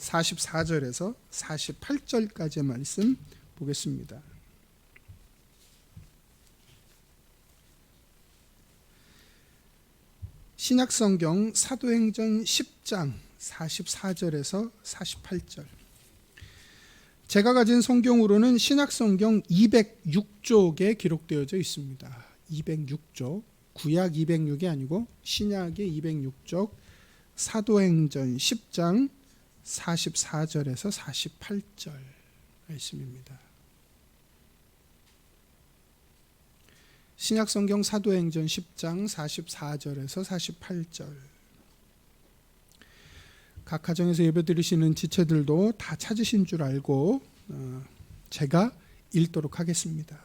44절에서 48절까지의 말씀 보겠습니다. 신약성경 사도행전 10장 44절에서 48절. 제가 가진 성경으로는 신약성경 206쪽에 기록되어져 있습니다. 206쪽, 구약 206이 아니고 신약의 206쪽, 사도행전 10장 44절에서 48절 말씀입니다. 신약성경 사도행전 10장 44절에서 48절. 각 가정에서 예배드리시는 지체들도 다 찾으신 줄 알고 제가 읽도록 하겠습니다.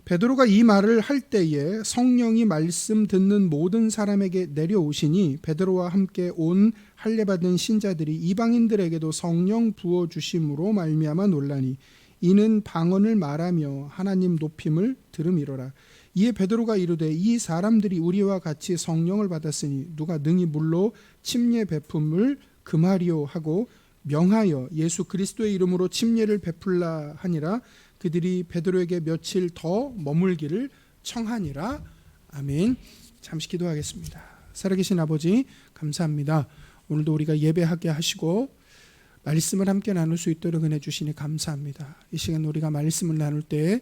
베드로가 이 말을 할 때에 성령이 말씀 듣는 모든 사람에게 내려오시니 베드로와 함께 온 할례받은 신자들이 이방인들에게도 성령 부어 주심으로 말미암아 놀라니 이는 방언을 말하며 하나님 높임을 들음이로라. 이에 베드로가 이르되 이 사람들이 우리와 같이 성령을 받았으니 누가 능히 물로 침례 베품을 금하리요 하고 명하여 예수 그리스도의 이름으로 침례를 베풀라 하니라. 그들이 베드로에게 며칠 더 머물기를 청하니라. 아멘. 잠시 기도하겠습니다. 살아계신 아버지 감사합니다. 오늘도 우리가 예배하게 하시고 말씀을 함께 나눌 수 있도록 은혜 주시니 감사합니다. 이 시간 우리가 말씀을 나눌 때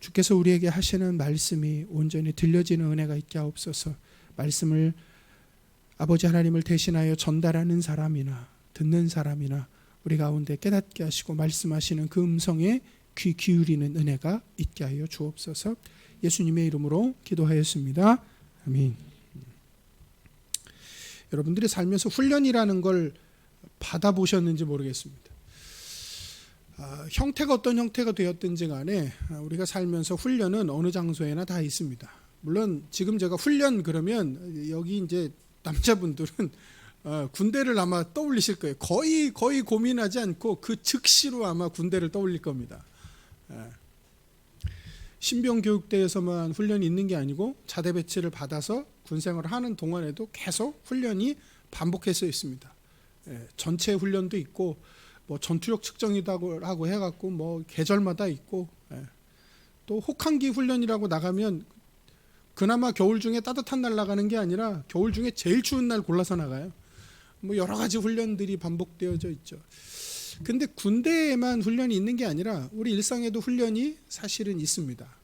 주께서 우리에게 하시는 말씀이 온전히 들려지는 은혜가 있게 하옵소서. 말씀을 아버지 하나님을 대신하여 전달하는 사람이나 듣는 사람이나 우리 가운데 깨닫게 하시고 말씀하시는 그 음성에 귀 기울이는 은혜가 있게 하여 주옵소서. 예수님의 이름으로 기도하였습니다. 아멘. 여러분들이 살면서 훈련이라는 걸 받아보셨는지 모르겠습니다. 형태가 어떤 형태가 되었든지 간에 우리가 살면서 훈련은 어느 장소에나 다 있습니다. 물론 지금 제가 훈련 그러면 여기 이제 남자분들은 군대를 아마 떠올리실 거예요. 거의 고민하지 않고 그 즉시로 아마 군대를 떠올릴 겁니다. 신병교육대에서만 훈련이 있는 게 아니고 자대 배치를 받아서 군생활을 하는 동안에도 계속 훈련이 반복해서 있습니다. 전체 훈련도 있고 뭐 전투력 측정이라고 하고 해갖고 뭐 계절마다 있고 또 혹한기 훈련이라고 나가면 그나마 겨울 중에 따뜻한 날 나가는 게 아니라 겨울 중에 제일 추운 날 골라서 나가요. 뭐 여러 가지 훈련들이 반복되어져 있죠. 근데 군대에만 훈련이 있는 게 아니라 우리 일상에도 훈련이 사실은 있습니다.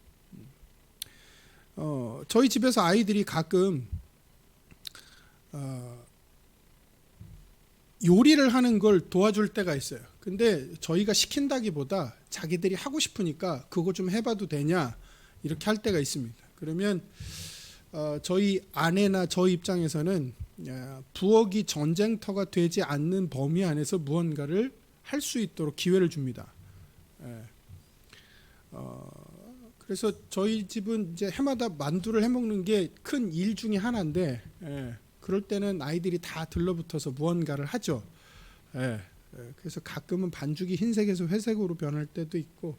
저희 집에서 아이들이 가끔 요리를 하는 걸 도와줄 때가 있어요. 근데 저희가 시킨다기보다 자기들이 하고 싶으니까 그거 좀 해봐도 되냐 이렇게 할 때가 있습니다. 그러면 저희 아내나 저희 입장에서는 부엌이 전쟁터가 되지 않는 범위 안에서 무언가를 할 수 있도록 기회를 줍니다. 그래서 저희 집은 이제 해마다 만두를 해먹는 게 큰 일 중에 하나인데 그럴 때는 아이들이 다 들러붙어서 무언가를 하죠. 그래서 가끔은 반죽이 흰색에서 회색으로 변할 때도 있고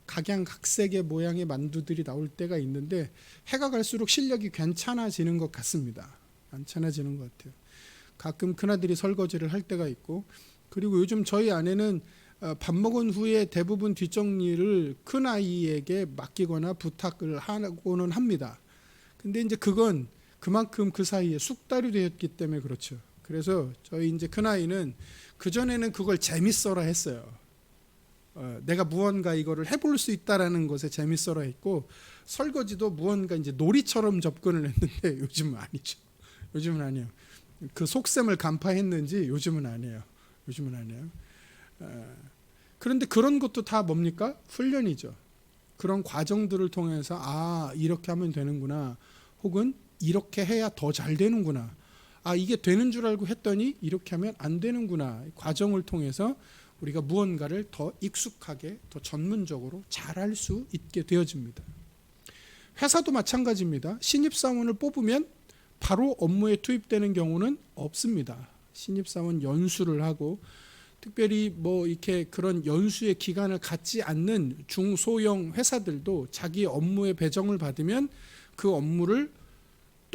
각양각색의 모양의 만두들이 나올 때가 있는데 해가 갈수록 실력이 괜찮아지는 것 같습니다. 괜찮아지는 것 같아요. 가끔 큰아들이 설거지를 할 때가 있고 그리고 요즘 저희 아내는 밥 먹은 후에 대부분 뒷정리를 큰아이에게 맡기거나 부탁을 하고는 합니다. 근데 이제 그건 그만큼 그 사이에 숙달이 되었기 때문에 그렇죠. 그래서 저희 이제 큰아이는 그전에는 그걸 재밌어라 했어요. 내가 무언가 이거를 해볼 수 있다라는 것에 재밌어라 했고 설거지도 무언가 이제 놀이처럼 접근을 했는데 요즘은 아니죠. 요즘은 아니에요. 그 속셈을 간파했는지 요즘은 아니에요. 요즘은 아니에요. 그런데 그런 것도 다 뭡니까? 훈련이죠. 그런 과정들을 통해서 이렇게 하면 되는구나. 혹은 이렇게 해야 더 잘 되는구나. 이게 되는 줄 알고 했더니 이렇게 하면 안 되는구나. 과정을 통해서 우리가 무언가를 더 익숙하게 더 전문적으로 잘할 수 있게 되어집니다. 회사도 마찬가지입니다. 신입사원을 뽑으면 바로 업무에 투입되는 경우는 없습니다. 신입사원 연수를 하고 특별히 뭐 이렇게 그런 연수의 기간을 갖지 않는 중소형 회사들도 자기 업무에 배정을 받으면 그 업무를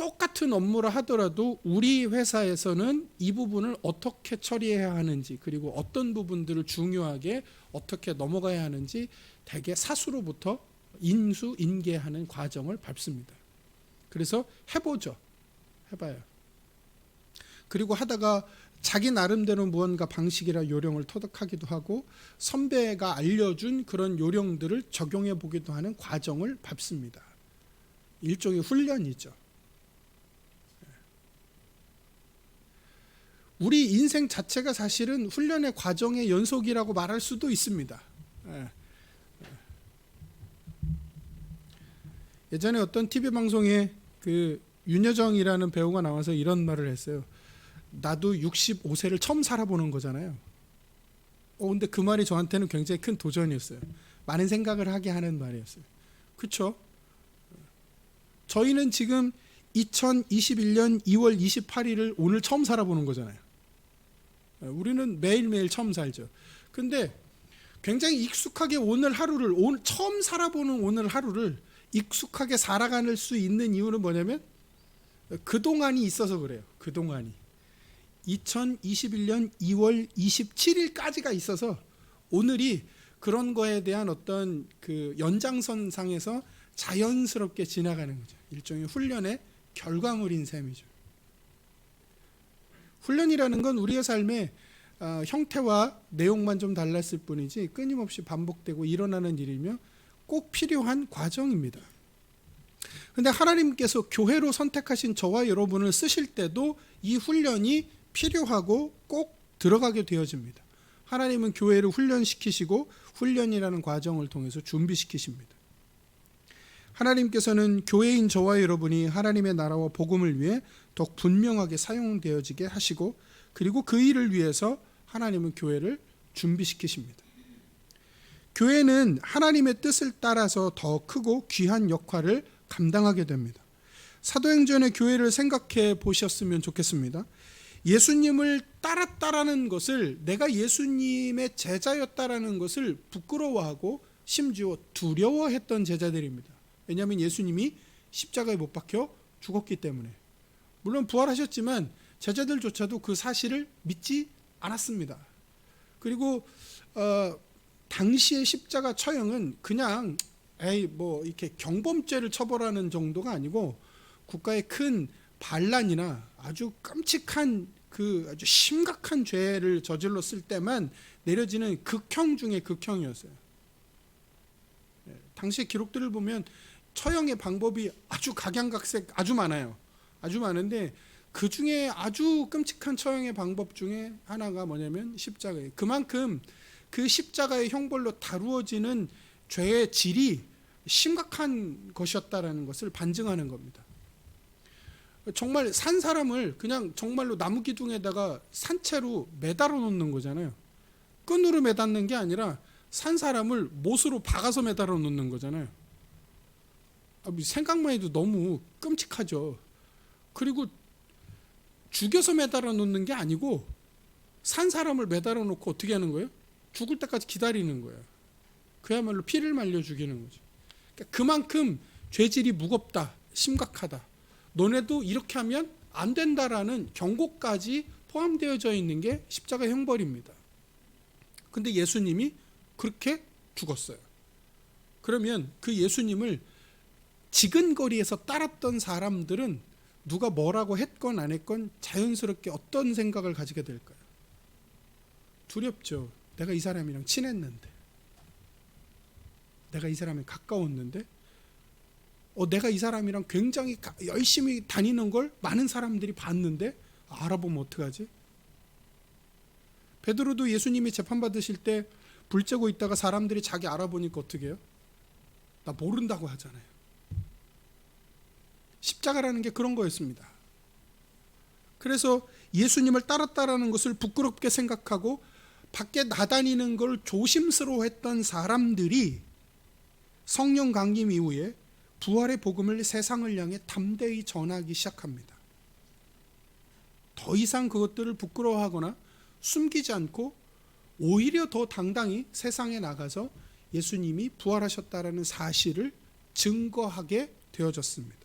똑같은 업무를 하더라도 우리 회사에서는 이 부분을 어떻게 처리해야 하는지, 그리고 어떤 부분들을 중요하게 어떻게 넘어가야 하는지 대개 사수로부터 인수인계하는 과정을 밟습니다. 그래서 해보죠. 해봐요. 그리고 하다가 자기 나름대로 무언가 방식이나 요령을 터득하기도 하고 선배가 알려준 그런 요령들을 적용해 보기도 하는 과정을 밟습니다. 일종의 훈련이죠. 우리 인생 자체가 사실은 훈련의 과정의 연속이라고 말할 수도 있습니다. 예전에 어떤 TV 방송에 그 윤여정이라는 배우가 나와서 이런 말을 했어요. 나도 65세를 처음 살아보는 거잖아요. 근데 그 말이 저한테는 굉장히 큰 도전이었어요. 많은 생각을 하게 하는 말이었어요. 그렇죠? 저희는 지금 2021년 2월 28일을 오늘 처음 살아보는 거잖아요. 우리는 매일매일 처음 살죠. 근데 굉장히 익숙하게 오늘 하루를, 처음 살아보는 오늘 하루를 익숙하게 살아갈 수 있는 이유는 뭐냐면 그동안이 있어서 그래요. 그동안이 2021년 2월 27일까지가 있어서 오늘이 그런 거에 대한 어떤 그 연장선상에서 자연스럽게 지나가는 거죠. 일종의 훈련의 결과물인 셈이죠. 훈련이라는 건 우리의 삶의 형태와 내용만 좀 달랐을 뿐이지 끊임없이 반복되고 일어나는 일이며 꼭 필요한 과정입니다. 그런데 하나님께서 교회로 선택하신 저와 여러분을 쓰실 때도 이 훈련이 필요하고 꼭 들어가게 되어집니다. 하나님은 교회를 훈련시키시고 훈련이라는 과정을 통해서 준비시키십니다. 하나님께서는 교회인 저와 여러분이 하나님의 나라와 복음을 위해 더욱 분명하게 사용되어지게 하시고, 그리고 그 일을 위해서 하나님은 교회를 준비시키십니다. 교회는 하나님의 뜻을 따라서 더 크고 귀한 역할을 감당하게 됩니다. 사도행전의 교회를 생각해 보셨으면 좋겠습니다. 예수님을 따랐다라는 것을, 내가 예수님의 제자였다라는 것을 부끄러워하고 심지어 두려워했던 제자들입니다. 왜냐하면 예수님이 십자가에 못 박혀 죽었기 때문에. 물론 부활하셨지만 제자들조차도 그 사실을 믿지 않았습니다. 그리고 당시의 십자가 처형은 그냥 이렇게 경범죄를 처벌하는 정도가 아니고 국가의 큰 반란이나 아주 끔찍한 아주 심각한 죄를 저질렀을 때만 내려지는 극형 중에 극형이었어요. 당시의 기록들을 보면 처형의 방법이 아주 각양각색 아주 많아요. 아주 많은데 그 중에 아주 끔찍한 처형의 방법 중에 하나가 뭐냐면 십자가예요. 그만큼 그 십자가의 형벌로 다루어지는 죄의 질이 심각한 것이었다라는 것을 반증하는 겁니다. 정말 산 사람을 그냥 정말로 나무 기둥에다가 산채로 매달아 놓는 거잖아요. 끈으로 매닫는 게 아니라 산 사람을 못으로 박아서 매달아 놓는 거잖아요. 생각만 해도 너무 끔찍하죠. 그리고 죽여서 매달아 놓는 게 아니고 산 사람을 매달아 놓고 어떻게 하는 거예요? 죽을 때까지 기다리는 거예요. 그야말로 피를 말려 죽이는 거죠. 그러니까 그만큼 죄질이 무겁다, 심각하다. 너네도 이렇게 하면 안 된다라는 경고까지 포함되어져 있는 게 십자가 형벌입니다. 근데 예수님이 그렇게 죽었어요. 그러면 그 예수님을 지근거리에서 따랐던 사람들은 누가 뭐라고 했건 안 했건 자연스럽게 어떤 생각을 가지게 될까요? 두렵죠. 내가 이 사람이랑 친했는데, 내가 이 사람에 가까웠는데, 내가 이 사람이랑 굉장히 열심히 다니는 걸 많은 사람들이 봤는데 알아보면 어떡하지? 베드로도 예수님이 재판받으실 때 불 쬐고 있다가 사람들이 자기 알아보니까 어떻게 해요? 나 모른다고 하잖아요. 십자가라는 게 그런 거였습니다. 그래서 예수님을 따랐다라는 것을 부끄럽게 생각하고 밖에 나다니는 걸 조심스러워했던 사람들이 성령 강림 이후에 부활의 복음을 세상을 향해 담대히 전하기 시작합니다. 더 이상 그것들을 부끄러워하거나 숨기지 않고 오히려 더 당당히 세상에 나가서 예수님이 부활하셨다라는 사실을 증거하게 되어졌습니다.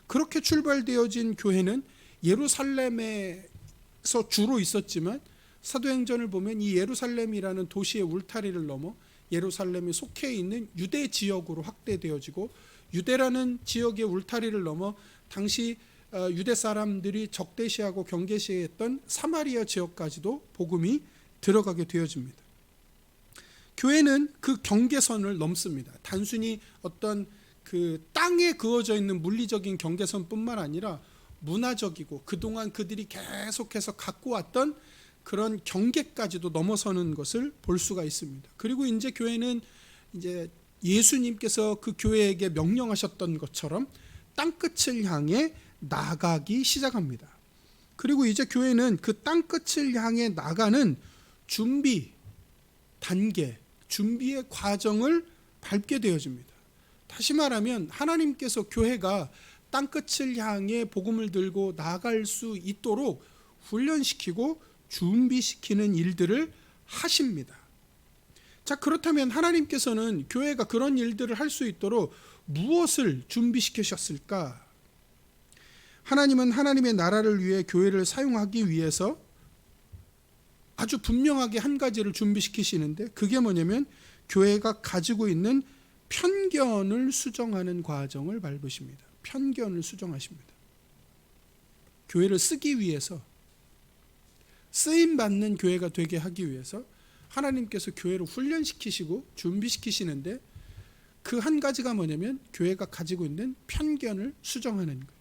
그렇게 출발되어진 교회는 예루살렘에서 주로 있었지만 사도행전을 보면 이 예루살렘이라는 도시의 울타리를 넘어 예루살렘이 속해 있는 유대 지역으로 확대되어지고, 유대라는 지역의 울타리를 넘어 당시 유대 사람들이 적대시하고 경계시했던 사마리아 지역까지도 복음이 들어가게 되어집니다. 교회는 그 경계선을 넘습니다. 단순히 어떤 그 땅에 그어져 있는 물리적인 경계선뿐만 아니라 문화적이고 그동안 그들이 계속해서 갖고 왔던 그런 경계까지도 넘어서는 것을 볼 수가 있습니다. 그리고 이제 교회는 이제 예수님께서 그 교회에게 명령하셨던 것처럼 땅끝을 향해 나가기 시작합니다. 그리고 이제 교회는 그 땅끝을 향해 나가는 준비 단계, 준비의 과정을 밟게 되어집니다. 다시 말하면 하나님께서 교회가 땅끝을 향해 복음을 들고 나아갈 수 있도록 훈련시키고 준비시키는 일들을 하십니다. 자, 그렇다면 하나님께서는 교회가 그런 일들을 할 수 있도록 무엇을 준비시키셨을까? 하나님은 하나님의 나라를 위해 교회를 사용하기 위해서 아주 분명하게 한 가지를 준비시키시는데, 그게 뭐냐면 교회가 가지고 있는 편견을 수정하는 과정을 밟으십니다. 편견을 수정하십니다. 교회를 쓰기 위해서, 쓰임받는 교회가 되게 하기 위해서 하나님께서 교회를 훈련시키시고 준비시키시는데, 그 한 가지가 뭐냐면 교회가 가지고 있는 편견을 수정하는 거예요.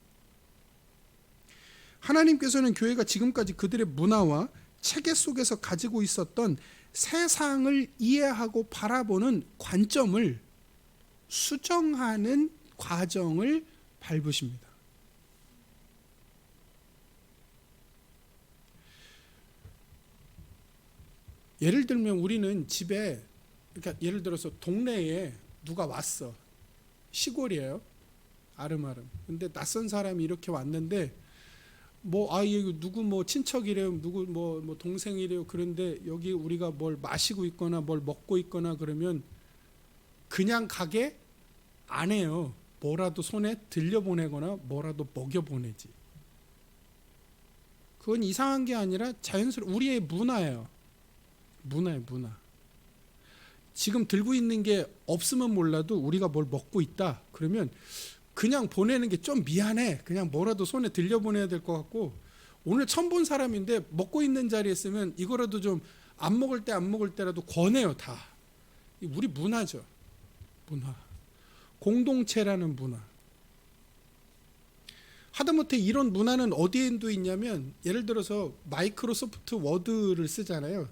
하나님께서는 교회가 지금까지 그들의 문화와 체계 속에서 가지고 있었던 세상을 이해하고 바라보는 관점을 수정하는 과정을 밟으십니다. 예를 들면 우리는 집에, 그러니까 예를 들어서 동네에 누가 왔어. 시골이에요. 아름아름. 근데 낯선 사람이 이렇게 왔는데 이거 누구 친척이래요, 누구 동생이래요. 그런데 여기 우리가 뭘 마시고 있거나 뭘 먹고 있거나 그러면 그냥 가게 안 해요. 뭐라도 손에 들려보내거나 뭐라도 먹여보내지. 그건 이상한 게 아니라 자연스러운 우리의 문화예요. 문화. 지금 들고 있는 게 없으면 몰라도 우리가 뭘 먹고 있다 그러면 그냥 보내는 게 좀 미안해. 그냥 뭐라도 손에 들려보내야 될 것 같고, 오늘 처음 본 사람인데 먹고 있는 자리에 있으면 이거라도 좀 안 먹을 때라도 권해요. 다 우리 문화죠. 문화, 공동체라는 문화. 하다못해 이런 문화는 어디에도 있냐면, 예를 들어서 마이크로소프트 워드를 쓰잖아요.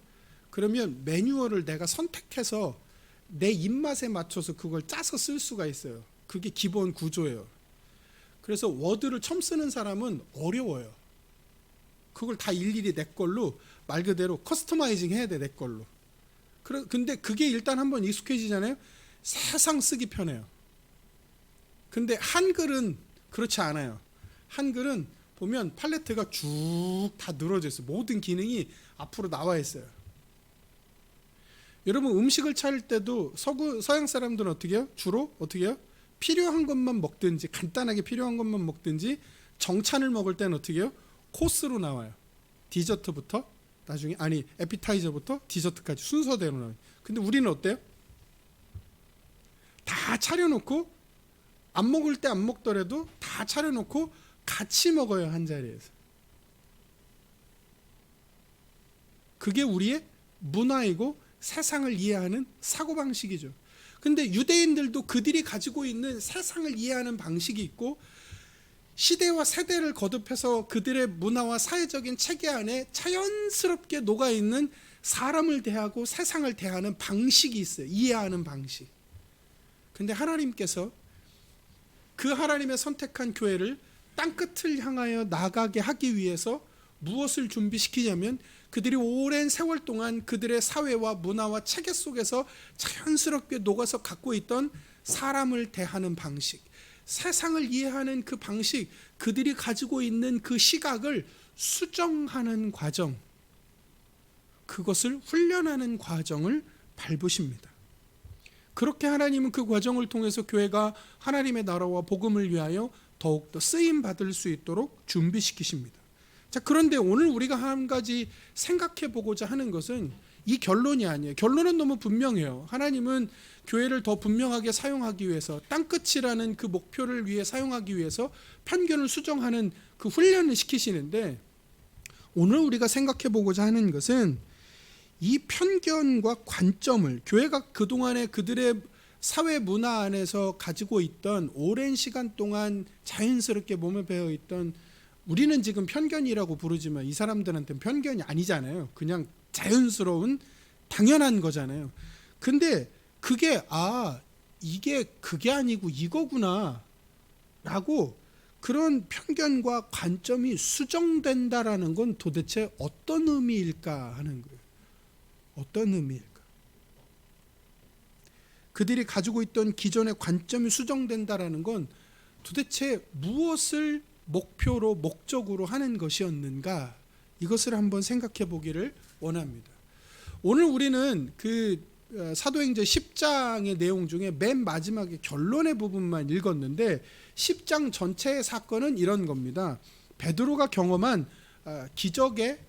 그러면 매뉴얼을 내가 선택해서 내 입맛에 맞춰서 그걸 짜서 쓸 수가 있어요. 그게 기본 구조예요. 그래서 워드를 처음 쓰는 사람은 어려워요. 그걸 다 일일이 내 걸로 말 그대로 커스터마이징 해야 돼, 내 걸로. 근데 그게 일단 한번 익숙해지잖아요. 세상 쓰기 편해요. 근데 한글은 그렇지 않아요. 한글은 보면 팔레트가 쭉 다 늘어져 있어요. 모든 기능이 앞으로 나와 있어요. 여러분 음식을 차릴 때도 서양 사람들은 어떻게 해요? 주로 어떻게 해요? 필요한 것만 먹든지, 간단하게 필요한 것만 먹든지, 정찬을 먹을 때는 어떻게 해요? 코스로 나와요. 디저트부터 나중에, 에피타이저부터 디저트까지 순서대로 나와요. 근데 우리는 어때요? 다 차려놓고, 안 먹을 때 안 먹더라도 다 차려놓고 같이 먹어요, 한 자리에서. 그게 우리의 문화이고 세상을 이해하는 사고방식이죠. 근데 유대인들도 그들이 가지고 있는 세상을 이해하는 방식이 있고, 시대와 세대를 거듭해서 그들의 문화와 사회적인 체계 안에 자연스럽게 녹아있는 사람을 대하고 세상을 대하는 방식이 있어요. 이해하는 방식. 근데 하나님께서 그 하나님의 선택한 교회를 땅끝을 향하여 나가게 하기 위해서 무엇을 준비시키냐면, 그들이 오랜 세월 동안 그들의 사회와 문화와 체계 속에서 자연스럽게 녹아서 갖고 있던 사람을 대하는 방식, 세상을 이해하는 그 방식, 그들이 가지고 있는 그 시각을 수정하는 과정, 그것을 훈련하는 과정을 밟으십니다. 그렇게 하나님은 그 과정을 통해서 교회가 하나님의 나라와 복음을 위하여 더욱더 쓰임 받을 수 있도록 준비시키십니다. 자, 그런데 오늘 우리가 한 가지 생각해 보고자 하는 것은 이 결론이 아니에요. 결론은 너무 분명해요. 하나님은 교회를 더 분명하게 사용하기 위해서, 땅끝이라는 그 목표를 위해 사용하기 위해서 편견을 수정하는 그 훈련을 시키시는데, 오늘 우리가 생각해 보고자 하는 것은 이 편견과 관점을 교회가 그동안에 그들의 사회 문화 안에서 가지고 있던 오랜 시간 동안 자연스럽게 몸에 배어 있던, 우리는 지금 편견이라고 부르지만 이 사람들한테는 편견이 아니잖아요. 그냥 자연스러운 당연한 거잖아요. 근데 그게 이게 그게 아니고 이거구나 라고 그런 편견과 관점이 수정된다라는 건 도대체 어떤 의미일까 하는 거예요. 어떤 의미일까? 그들이 가지고 있던 기존의 관점이 수정된다라는 건 도대체 무엇을 목표로 목적으로 하는 것이었는가? 이것을 한번 생각해 보기를 원합니다. 오늘 우리는 그 사도행전 10장의 내용 중에 맨 마지막에 결론의 부분만 읽었는데 10장 전체의 사건은 이런 겁니다. 베드로가 경험한 기적의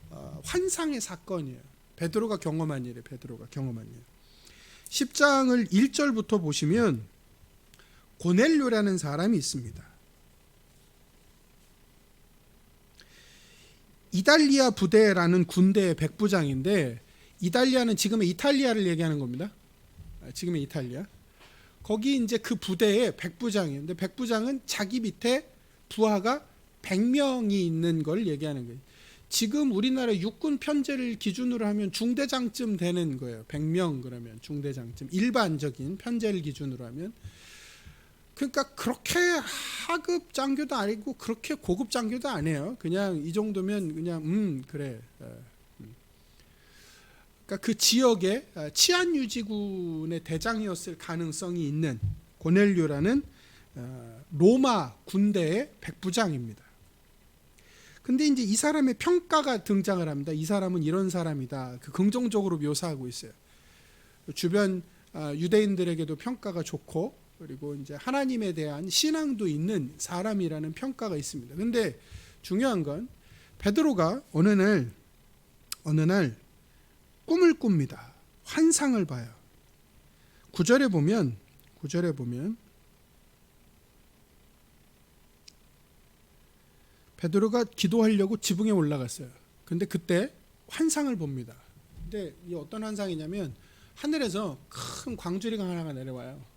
환상의 사건이에요. 베드로가 경험한 일이에요. 10장을 1절부터 보시면 고넬료라는 사람이 있습니다. 이달리아 부대라는 군대의 백부장인데, 이달리아는 지금의 이탈리아를 얘기하는 겁니다. 지금의 이탈리아. 거기 이제 그 부대의 백부장이에요. 근데 백부장은 자기 밑에 부하가 100명이 있는 걸 얘기하는 거예요. 지금 우리나라 육군 편제를 기준으로 하면 중대장쯤 되는 거예요. 100명 그러면 중대장쯤. 일반적인 편제를 기준으로 하면. 그러니까 그렇게 하급 장교도 아니고 그렇게 고급 장교도 아니에요. 그냥 이 정도면 그냥 그래. 그러니까 그 지역의 치안 유지군의 대장이었을 가능성이 있는 고넬료라는 로마 군대의 백부장입니다. 근데 이제 이 사람의 평가가 등장을 합니다. 이 사람은 이런 사람이다. 그 긍정적으로 묘사하고 있어요. 주변 유대인들에게도 평가가 좋고, 그리고 이제 하나님에 대한 신앙도 있는 사람이라는 평가가 있습니다. 근데 중요한 건 베드로가 어느 날 꿈을 꿉니다. 환상을 봐요. 9절에 보면 베드로가 기도하려고 지붕에 올라갔어요. 근데 그때 환상을 봅니다. 근데 이 어떤 환상이냐면 하늘에서 큰 광주리가 하나가 내려와요.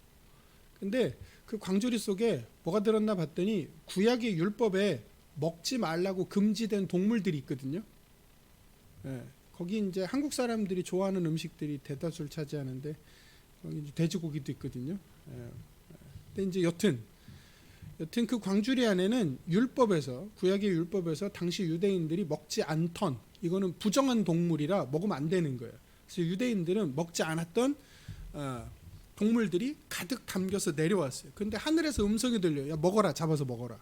근데 그 광주리 속에 뭐가 들었나 봤더니 구약의 율법에 먹지 말라고 금지된 동물들이 있거든요. 거기 이제 한국 사람들이 좋아하는 음식들이 대다수를 차지하는데 거기 이제 돼지고기도 있거든요. 근데 이제 여튼 그 광주리 안에는 구약의 율법에서 당시 유대인들이 먹지 않던, 이거는 부정한 동물이라 먹으면 안 되는 거예요. 그래서 유대인들은 먹지 않았던 동물들이 가득 담겨서 내려왔어요. 근데 하늘에서 음성이 들려요. 야, 먹어라, 잡아서 먹어라.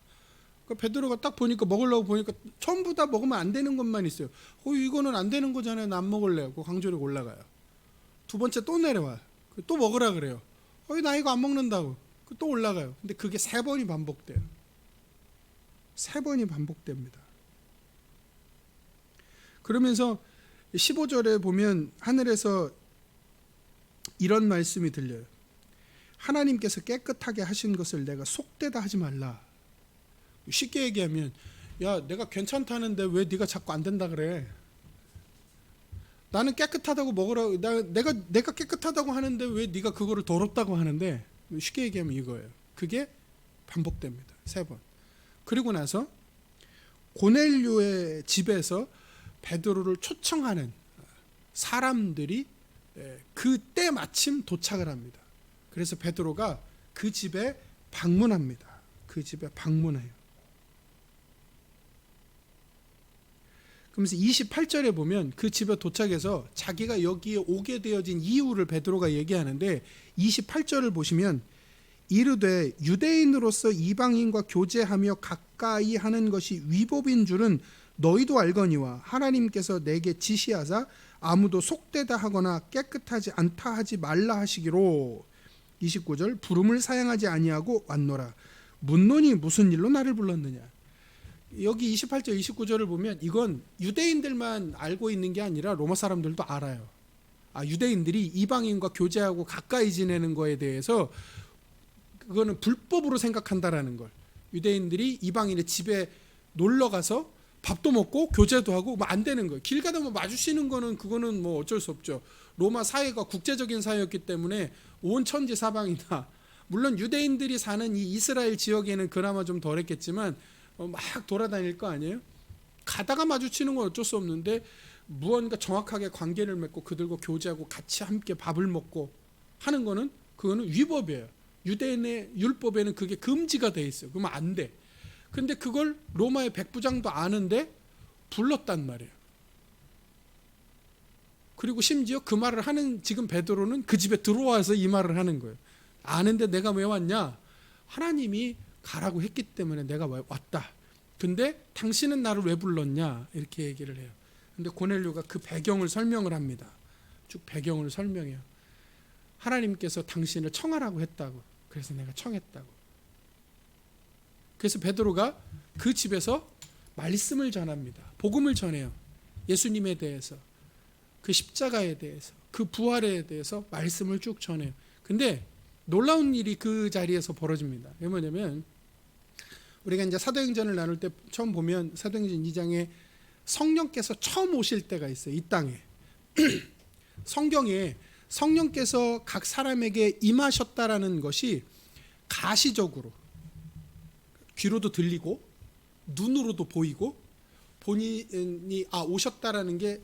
그러니까 베드로가 딱 먹으려고 보니까 전부 다 먹으면 안 되는 것만 있어요. 이거는 안 되는 거잖아요. 나 안 먹을래요. 그 광주리로 올라가요. 두 번째 또 내려와요. 또 먹으라 그래요. 나 이거 안 먹는다고. 또 올라가요. 근데 그게 3번이 반복돼요. 3번이 반복됩니다. 그러면서 15절에 보면 하늘에서 이런 말씀이 들려요. 하나님께서 깨끗하게 하신 것을 내가 속되다 하지 말라. 쉽게 얘기하면, 야, 내가 괜찮다는데 왜 네가 자꾸 안 된다 그래? 나는 깨끗하다고 먹으라. 내가 깨끗하다고 하는데 왜 네가 그거를 더럽다고 하는데? 쉽게 얘기하면 이거예요. 그게 반복됩니다. 3번. 그리고 나서 고넬료의 집에서 베드로를 초청하는 사람들이 그때 마침 도착을 합니다. 그래서 베드로가 그 집에 방문합니다. 그 집에 방문해요. 그러면서 28절에 보면 그 집에 도착해서 자기가 여기에 오게 되어진 이유를 베드로가 얘기하는데, 28절을 보시면 이르되 유대인으로서 이방인과 교제하며 가까이 하는 것이 위법인 줄은 너희도 알거니와 하나님께서 내게 지시하사 아무도 속되다 하거나 깨끗하지 않다 하지 말라 하시기로. 29절 부름을 사양하지 아니하고 왔노라. 문론이 무슨 일로 나를 불렀느냐. 여기 28절 29절을 보면 이건 유대인들만 알고 있는 게 아니라 로마 사람들도 알아요. 유대인들이 이방인과 교제하고 가까이 지내는 거에 대해서 그거는 불법으로 생각한다라는 걸. 유대인들이 이방인의 집에 놀러 가서 밥도 먹고 교제도 하고 뭐 안 되는 거예요. 길 가다 뭐 마주치는 거는 그거는 뭐 어쩔 수 없죠. 로마 사회가 국제적인 사회였기 때문에 온 천지 사방이다. 물론 유대인들이 사는 이 이스라엘 지역에는 그나마 좀 덜했겠지만 막 돌아다닐 거 아니에요. 가다가 마주치는 건 어쩔 수 없는데 무언가 정확하게 관계를 맺고 그들과 교제하고 같이 함께 밥을 먹고 하는 거는 그거는 위법이에요. 유대인의 율법에는 그게 금지가 돼 있어요. 그러면 안 돼. 근데 그걸 로마의 백부장도 아는데 불렀단 말이에요. 그리고 심지어 그 말을 하는 지금 베드로는 그 집에 들어와서 이 말을 하는 거예요. 아는데 내가 왜 왔냐? 하나님이 가라고 했기 때문에 내가 왔다. 근데 당신은 나를 왜 불렀냐? 이렇게 얘기를 해요. 근데 고넬료가 그 배경을 설명을 합니다. 쭉 배경을 설명해요. 하나님께서 당신을 청하라고 했다고. 그래서 내가 청했다고. 그래서 베드로가 그 집에서 말씀을 전합니다. 복음을 전해요. 예수님에 대해서, 그 십자가에 대해서, 그 부활에 대해서 말씀을 쭉 전해요. 근데 놀라운 일이 그 자리에서 벌어집니다. 그게 뭐냐면 우리가 이제 사도행전을 나눌 때 처음 보면 사도행전 2장에 성령께서 처음 오실 때가 있어요. 이 땅에. 성경에 성령께서 각 사람에게 임하셨다라는 것이 가시적으로 귀로도 들리고 눈으로도 보이고 본인이 오셨다라는 게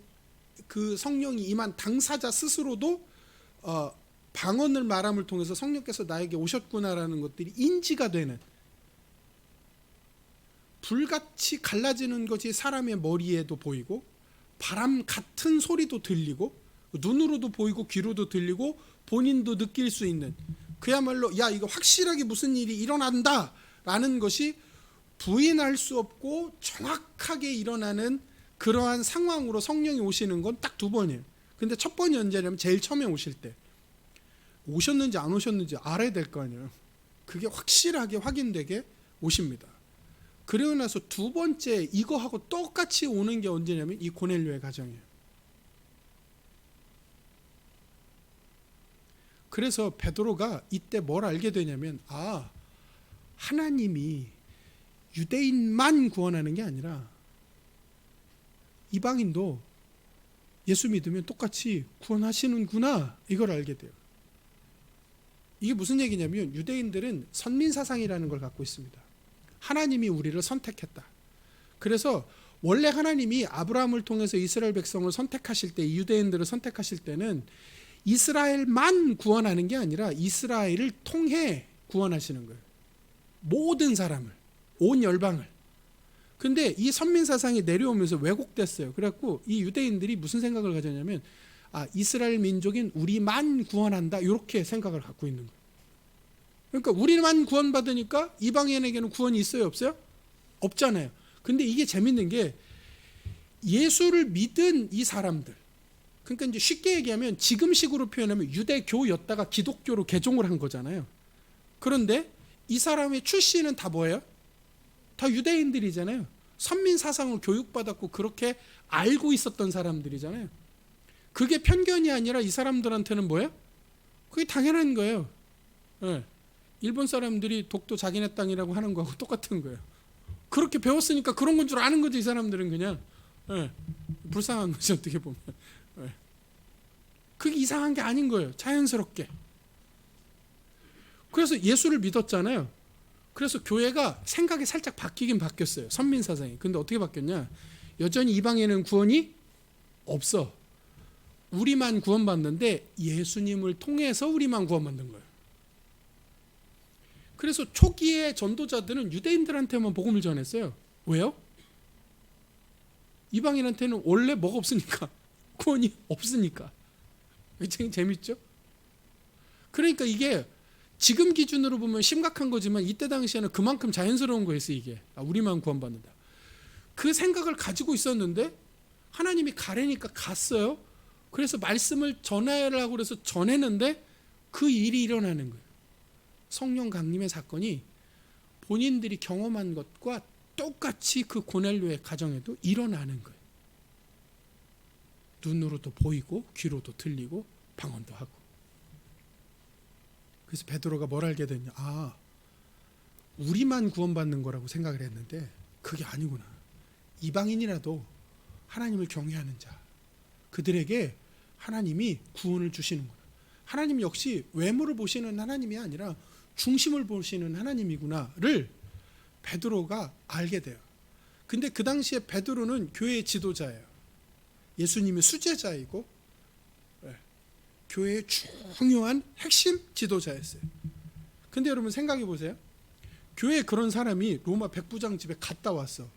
그 성령이 임한 당사자 스스로도 방언을 말함을 통해서 성령께서 나에게 오셨구나라는 것들이 인지가 되는, 불같이 갈라지는 것이 사람의 머리에도 보이고 바람 같은 소리도 들리고 눈으로도 보이고 귀로도 들리고 본인도 느낄 수 있는, 그야말로 야 이거 확실하게 무슨 일이 일어난다 라는 것이 부인할 수 없고 정확하게 일어나는 그러한 상황으로 성령이 오시는 건 딱 두 번이에요. 근데 첫 번이 언제냐면 제일 처음에 오실 때. 오셨는지 안 오셨는지 알아야 될 거 아니에요. 그게 확실하게 확인되게 오십니다. 그리고 나서 두 번째 이거하고 똑같이 오는 게 언제냐면 이 고넬료의 가정이에요. 그래서 베드로가 이때 뭘 알게 되냐면 하나님이 유대인만 구원하는 게 아니라 이방인도 예수 믿으면 똑같이 구원하시는구나, 이걸 알게 돼요. 이게 무슨 얘기냐면 유대인들은 선민사상이라는 걸 갖고 있습니다. 하나님이 우리를 선택했다. 그래서 원래 하나님이 아브라함을 통해서 이스라엘 백성을 선택하실 때, 유대인들을 선택하실 때는 이스라엘만 구원하는 게 아니라 이스라엘을 통해 구원하시는 거예요. 모든 사람을, 온 열방을. 근데 이 선민사상이 내려오면서 왜곡됐어요. 그래갖고 이 유대인들이 무슨 생각을 가졌냐면 이스라엘 민족인 우리만 구원한다, 이렇게 생각을 갖고 있는 거예요. 그러니까 우리만 구원받으니까 이방인에게는 구원이 있어요, 없어요? 없잖아요. 근데 이게 재밌는 게 예수를 믿은 이 사람들, 그러니까 이제 쉽게 얘기하면 지금식으로 표현하면 유대교였다가 기독교로 개종을 한 거잖아요. 그런데 이 사람의 출신은 다 뭐예요? 다 유대인들이잖아요. 선민 사상을 교육받았고 그렇게 알고 있었던 사람들이잖아요. 그게 편견이 아니라 이 사람들한테는 뭐예요? 그게 당연한 거예요. 네. 일본 사람들이 독도 자기네 땅이라고 하는 거하고 똑같은 거예요. 그렇게 배웠으니까 그런 건 줄 아는 거죠. 이 사람들은 그냥. 네. 불쌍한 거죠, 어떻게 보면. 네. 그게 이상한 게 아닌 거예요. 자연스럽게. 그래서 예수를 믿었잖아요. 그래서 교회가 생각이 살짝 바뀌긴 바뀌었어요. 선민사상이. 근데 어떻게 바뀌었냐? 여전히 이방인은 구원이 없어. 우리만 구원받는데 예수님을 통해서 우리만 구원받는 거예요. 그래서 초기에 전도자들은 유대인들한테만 복음을 전했어요. 왜요? 이방인한테는 원래 뭐가 없으니까, 구원이 없으니까. 굉장히 재밌죠? 그러니까 이게 지금 기준으로 보면 심각한 거지만 이때 당시에는 그만큼 자연스러운 거였어요. 이게 우리만 구원받는다. 그 생각을 가지고 있었는데 하나님이 가래니까 갔어요. 그래서 말씀을 전하라고 그래서 전했는데 그 일이 일어나는 거예요. 성령 강림의 사건이 본인들이 경험한 것과 똑같이 그 고넬료의 가정에도 일어나는 거예요. 눈으로도 보이고 귀로도 들리고 방언도 하고. 그래서 베드로가 뭘 알게 됐냐? 아, 우리만 구원받는 거라고 생각을 했는데 그게 아니구나. 이방인이라도 하나님을 경외하는 자, 그들에게 하나님이 구원을 주시는구나. 하나님 역시 외모를 보시는 하나님이 아니라 중심을 보시는 하나님이구나를 베드로가 알게 돼요. 근데 그 당시에 베드로는 교회의 지도자예요. 예수님의 수제자이고 교회의 중요한 핵심 지도자였어요. 근데 여러분 생각해 보세요. 교회에 그런 사람이 로마 백부장 집에 갔다 왔어.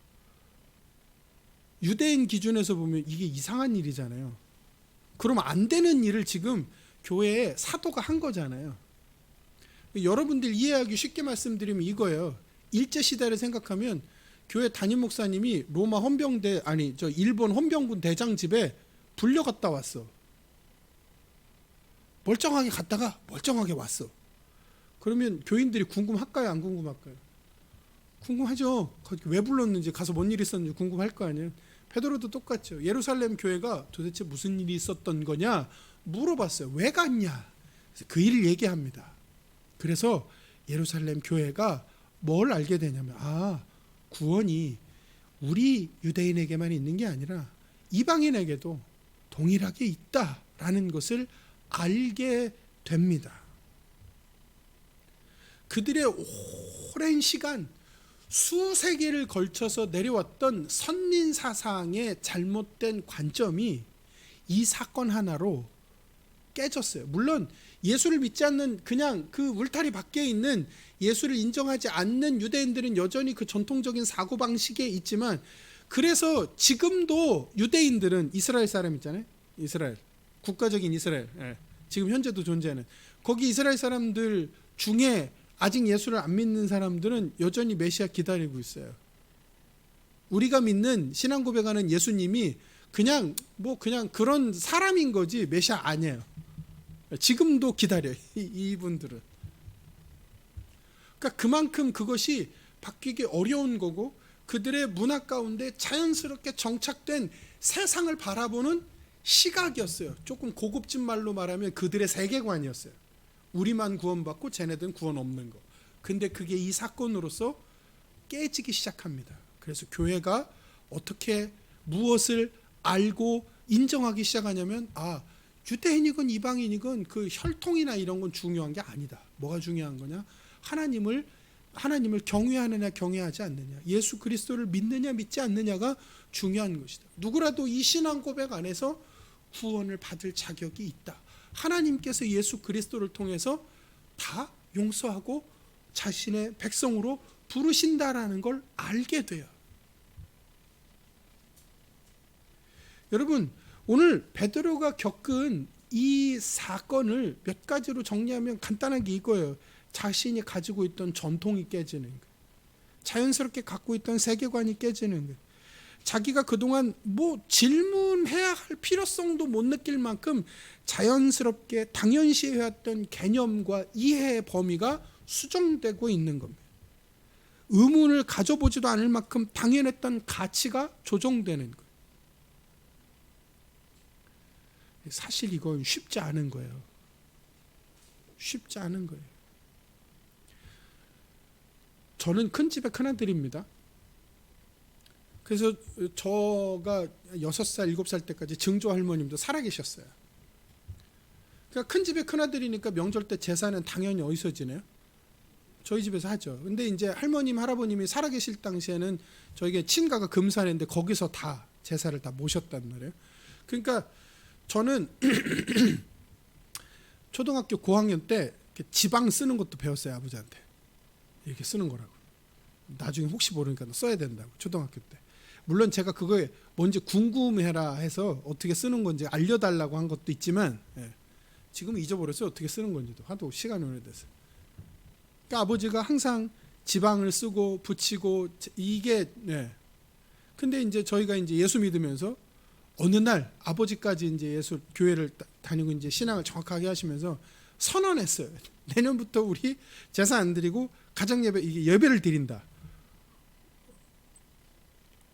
유대인 기준에서 보면 이게 이상한 일이잖아요. 그럼 안 되는 일을 지금 교회에 사도가 한 거잖아요. 여러분들 이해하기 쉽게 말씀드리면 이거예요. 일제시대를 생각하면 교회 담임 목사님이 로마 헌병대, 일본 헌병군 대장 집에 불려갔다 왔어. 멀쩡하게 갔다가 멀쩡하게 왔어. 그러면 교인들이 궁금할까요? 안 궁금할까요? 궁금하죠. 거기 왜 불렀는지, 가서 뭔 일이 있었는지 궁금할 거 아니에요. 베드로도 똑같죠. 예루살렘 교회가 도대체 무슨 일이 있었던 거냐 물어봤어요. 왜 갔냐? 그 일을 얘기합니다. 그래서 예루살렘 교회가 뭘 알게 되냐면, 구원이 우리 유대인에게만 있는 게 아니라 이방인에게도 동일하게 있다라는 것을 알게 됩니다. 그들의 오랜 시간, 수세기를 걸쳐서 내려왔던 선민 사상의 잘못된 관점이 이 사건 하나로 깨졌어요. 물론 예수를 믿지 않는, 그냥 그 울타리 밖에 있는 예수를 인정하지 않는 유대인들은 여전히 그 전통적인 사고방식에 있지만, 그래서 지금도 유대인들은, 이스라엘 사람 있잖아요. 이스라엘, 국가적인 이스라엘, 지금 현재도 존재하는 거기 이스라엘 사람들 중에 아직 예수를 안 믿는 사람들은 여전히 메시아 기다리고 있어요. 우리가 믿는 신앙 고백하는 예수님이 그냥 그런 사람인 거지 메시아 아니에요. 지금도 기다려요. 이분들은. 그러니까 그만큼 그것이 바뀌기 어려운 거고, 그들의 문화 가운데 자연스럽게 정착된 세상을 바라보는 시각이었어요. 조금 고급진 말로 말하면 그들의 세계관이었어요. 우리만 구원받고 쟤네들은 구원 없는 거. 근데 그게 이 사건으로서 깨지기 시작합니다. 그래서 교회가 어떻게 무엇을 알고 인정하기 시작하냐면, 유대인이건 이방인이건 그 혈통이나 이런 건 중요한 게 아니다. 뭐가 중요한 거냐? 하나님을 경외하느냐 경외하지 않느냐, 예수 그리스도를 믿느냐 믿지 않느냐가 중요한 것이다. 누구라도 이 신앙 고백 안에서 구원을 받을 자격이 있다. 하나님께서 예수 그리스도를 통해서 다 용서하고 자신의 백성으로 부르신다라는 걸 알게 돼요. 여러분, 오늘 베드로가 겪은 이 사건을 몇 가지로 정리하면 간단하게 이거예요. 자신이 가지고 있던 전통이 깨지는 거예요. 자연스럽게 갖고 있던 세계관이 깨지는 거예요. 자기가 그동안 질문해야 할 필요성도 못 느낄 만큼 자연스럽게 당연시해왔던 개념과 이해의 범위가 수정되고 있는 겁니다. 의문을 가져보지도 않을 만큼 당연했던 가치가 조정되는 거예요. 사실 이건 쉽지 않은 거예요. 쉽지 않은 거예요. 저는 큰 집의 큰아들입니다. 그래서 저가 6살, 7살 때까지 증조 할머님도 살아계셨어요. 그러니까 큰 집의 큰아들이니까 명절 때 제사는 당연히 어디서 지내요? 저희 집에서 하죠. 근데 이제 할머님, 할아버님이 살아계실 당시에는 저에게 친가가 금산인데 거기서 다 제사를 다 모셨단 말이에요. 그러니까 저는 초등학교 고학년 때 지방 쓰는 것도 배웠어요. 아버지한테 이렇게 쓰는 거라고. 나중에 혹시 모르니까 써야 된다고, 초등학교 때. 물론 제가 그거에 뭔지 궁금해라 해서 어떻게 쓰는 건지 알려달라고 한 것도 있지만, 지금 잊어버렸어요. 어떻게 쓰는 건지도. 하도 시간이 오래돼서. 그러니까 아버지가 항상 지방을 쓰고 붙이고 이게. 근데 이제 저희가 이제 예수 믿으면서 어느 날 아버지까지 이제 예수 교회를 다니고 이제 신앙을 정확하게 하시면서 선언했어요. 내년부터 우리 제사 안 드리고 가정 예배, 이게 예배를 드린다.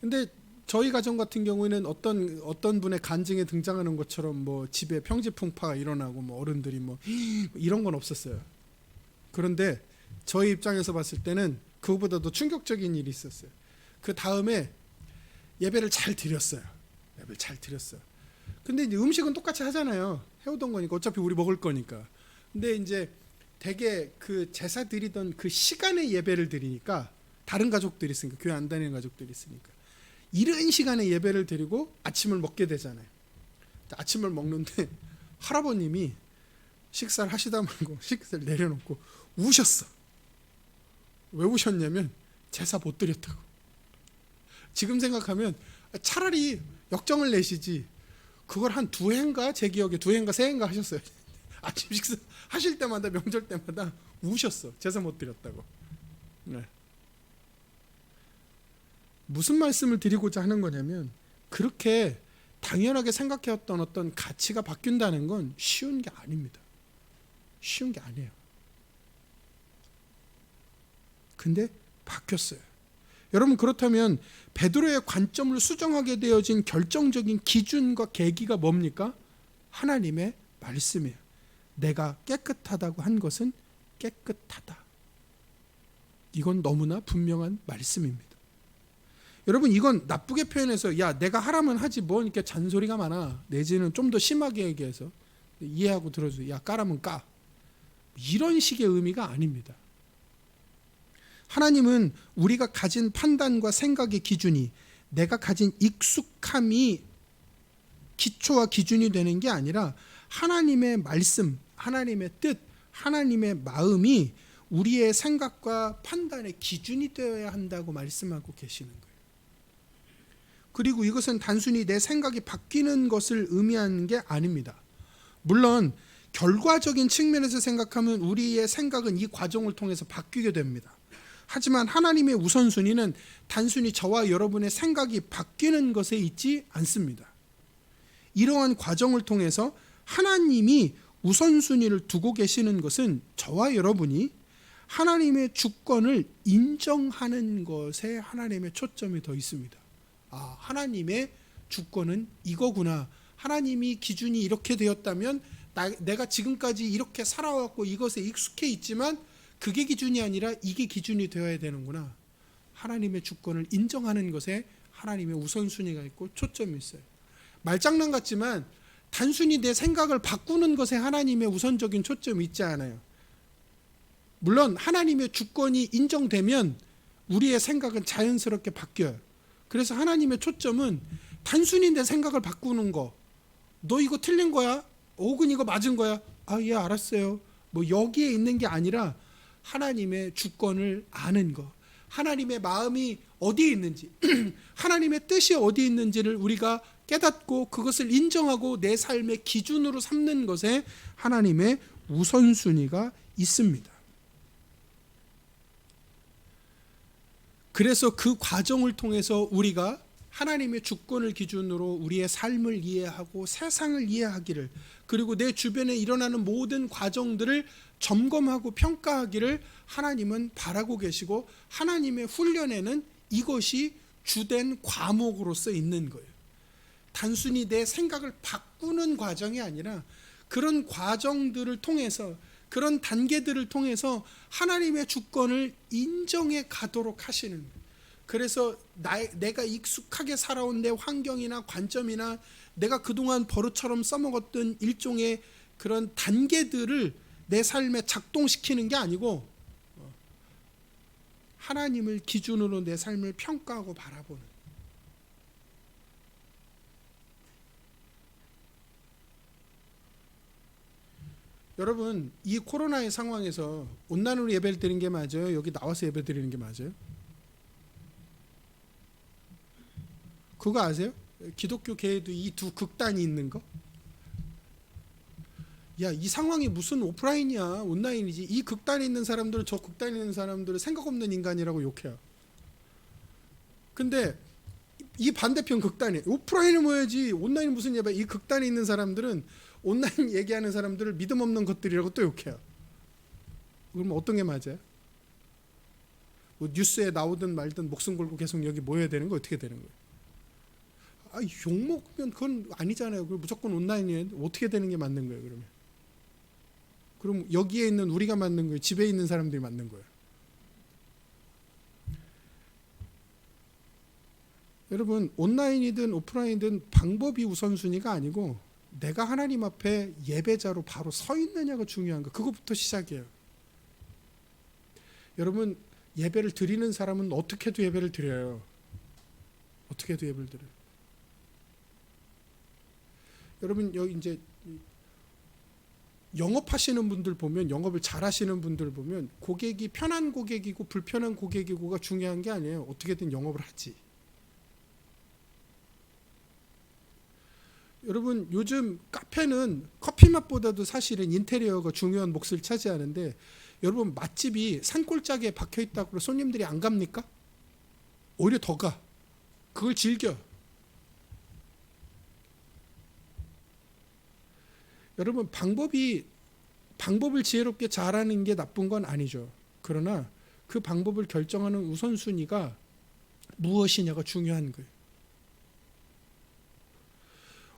근데 저희 가정 같은 경우에는 어떤 분의 간증에 등장하는 것처럼 뭐 집에 평지풍파가 일어나고 뭐 어른들이 뭐 이런 건 없었어요. 그런데 저희 입장에서 봤을 때는 그거보다도 충격적인 일이 있었어요. 그 다음에 예배를 잘 드렸어요. 예배를 잘 드렸어요. 근데 이제 음식은 똑같이 하잖아요. 해오던 거니까 어차피 우리 먹을 거니까. 근데 이제 되게 그 제사 드리던 그 시간에 예배를 드리니까 다른 가족들이 있으니까, 교회 안 다니는 가족들이 있으니까 이른 시간에 예배를 드리고 아침을 먹게 되잖아요. 아침을 먹는데 할아버님이 식사를 하시다 말고 식사를 내려놓고 우셨어. 왜 우셨냐면 제사 못 드렸다고. 지금 생각하면 차라리 역정을 내시지, 그걸 한 두 해인가, 제 기억에 두 해인가 세 해인가 하셨어요. 아침 식사 하실 때마다, 명절 때마다 우셨어. 제사 못 드렸다고. 네. 무슨 말씀을 드리고자 하는 거냐면, 그렇게 당연하게 생각해왔던 어떤 가치가 바뀐다는 건 쉬운 게 아닙니다. 쉬운 게 아니에요. 근데 바뀌었어요. 여러분, 그렇다면 베드로의 관점을 수정하게 되어진 결정적인 기준과 계기가 뭡니까? 하나님의 말씀이에요. 내가 깨끗하다고 한 것은 깨끗하다. 이건 너무나 분명한 말씀입니다. 여러분, 이건 나쁘게 표현해서 야 내가 하라면 하지 뭐 이렇게 잔소리가 많아, 내지는 좀 더 심하게 얘기해서 이해하고 들어줘, 야 까라면 까, 이런 식의 의미가 아닙니다. 하나님은 우리가 가진 판단과 생각의 기준이 내가 가진 익숙함이 기초와 기준이 되는 게 아니라 하나님의 말씀, 하나님의 뜻, 하나님의 마음이 우리의 생각과 판단의 기준이 되어야 한다고 말씀하고 계시는 거예요. 그리고 이것은 단순히 내 생각이 바뀌는 것을 의미하는 게 아닙니다. 물론 결과적인 측면에서 생각하면 우리의 생각은 이 과정을 통해서 바뀌게 됩니다. 하지만 하나님의 우선순위는 단순히 저와 여러분의 생각이 바뀌는 것에 있지 않습니다. 이러한 과정을 통해서 하나님이 우선순위를 두고 계시는 것은 저와 여러분이 하나님의 주권을 인정하는 것에 하나님의 초점이 더 있습니다. 아, 하나님의 주권은 이거구나. 하나님이 기준이 이렇게 되었다면 내가 지금까지 이렇게 살아왔고 이것에 익숙해 있지만 그게 기준이 아니라 이게 기준이 되어야 되는구나. 하나님의 주권을 인정하는 것에 하나님의 우선순위가 있고 초점이 있어요. 말장난 같지만 단순히 내 생각을 바꾸는 것에 하나님의 우선적인 초점이 있지 않아요. 물론 하나님의 주권이 인정되면 우리의 생각은 자연스럽게 바뀌어요. 그래서 하나님의 초점은 단순히 내 생각을 바꾸는 거, 너 이거 틀린 거야? 혹은 이거 맞은 거야? 아, 예, 알았어요. 뭐 여기에 있는 게 아니라 하나님의 주권을 아는 거, 하나님의 마음이 어디에 있는지, 하나님의 뜻이 어디에 있는지를 우리가 깨닫고 그것을 인정하고 내 삶의 기준으로 삼는 것에 하나님의 우선순위가 있습니다. 그래서 그 과정을 통해서 우리가 하나님의 주권을 기준으로 우리의 삶을 이해하고 세상을 이해하기를, 그리고 내 주변에 일어나는 모든 과정들을 점검하고 평가하기를 하나님은 바라고 계시고, 하나님의 훈련에는 이것이 주된 과목으로서 있는 거예요. 단순히 내 생각을 바꾸는 과정이 아니라 그런 과정들을 통해서, 그런 단계들을 통해서 하나님의 주권을 인정해 가도록 하시는 거예요. 그래서 내가 익숙하게 살아온 내 환경이나 관점이나 내가 그동안 버릇처럼 써먹었던 일종의 그런 단계들을 내 삶에 작동시키는 게 아니고 하나님을 기준으로 내 삶을 평가하고 바라보는. 여러분, 이 코로나의 상황에서 온라인으로 예배를 드리는 게 맞아요? 여기 나와서 예배 드리는 게 맞아요? 그거 아세요? 기독교 계에도 이 두 극단이 있는 거? 야, 이 상황이 무슨 오프라인이야, 온라인이지. 이 극단에 있는 사람들은 저 극단에 있는 사람들을 생각 없는 인간이라고 욕해요. 근데 이 반대편 극단에 오프라인을 모여야지 온라인 무슨 예배, 이 극단에 있는 사람들은 온라인 얘기하는 사람들을 믿음 없는 것들이라고 또 욕해요. 그럼 어떤 게 맞아요? 뭐 뉴스에 나오든 말든 목숨 걸고 계속 여기 모여야 되는 거 어떻게 되는 거예요? 욕 먹으면 그건 아니잖아요. 무조건 온라인이에요. 어떻게 되는 게 맞는 거예요, 그러면? 그럼 여기에 있는 우리가 맞는 거예요? 집에 있는 사람들이 맞는 거예요? 여러분, 온라인이든 오프라인이든 방법이 우선순위가 아니고 내가 하나님 앞에 예배자로 바로 서 있느냐가 중요한 거. 그것부터 시작이에요. 여러분, 예배를 드리는 사람은 어떻게도 예배를 드려요. 어떻게도 예배를 드려요. 여러분, 여기 이제 영업하시는 분들 보면, 영업을 잘 하시는 분들 보면 고객이 편한 고객이고 불편한 고객이고가 중요한 게 아니에요. 어떻게든 영업을 하지. 여러분, 요즘 카페는 커피 맛보다도 사실은 인테리어가 중요한 몫을 차지하는데, 여러분, 맛집이 산골짜기에 박혀있다고 손님들이 안 갑니까? 오히려 더 가. 그걸 즐겨. 여러분, 방법을 지혜롭게 잘하는 게 나쁜 건 아니죠. 그러나 그 방법을 결정하는 우선순위가 무엇이냐가 중요한 거예요.